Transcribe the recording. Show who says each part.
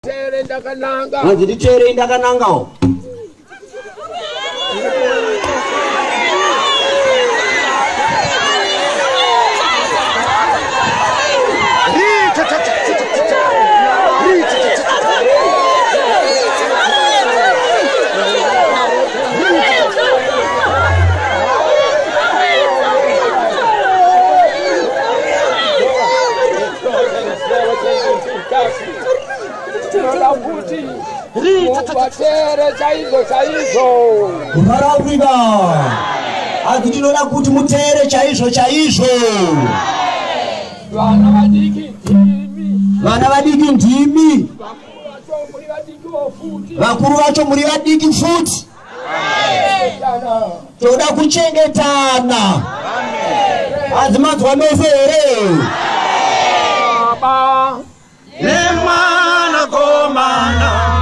Speaker 1: tere ndakananga.
Speaker 2: Ngaziti tere ndakananga.
Speaker 1: Mutere chaizvo.
Speaker 2: Marawiga. Akutinoda kuti mutere chaizvo. Vana vadiki ndimi. Vakuru vacho muri vadiki futi. Toda kuchengetana. Adzimadzwa mese here.
Speaker 1: Baba.
Speaker 2: Nemwana komana.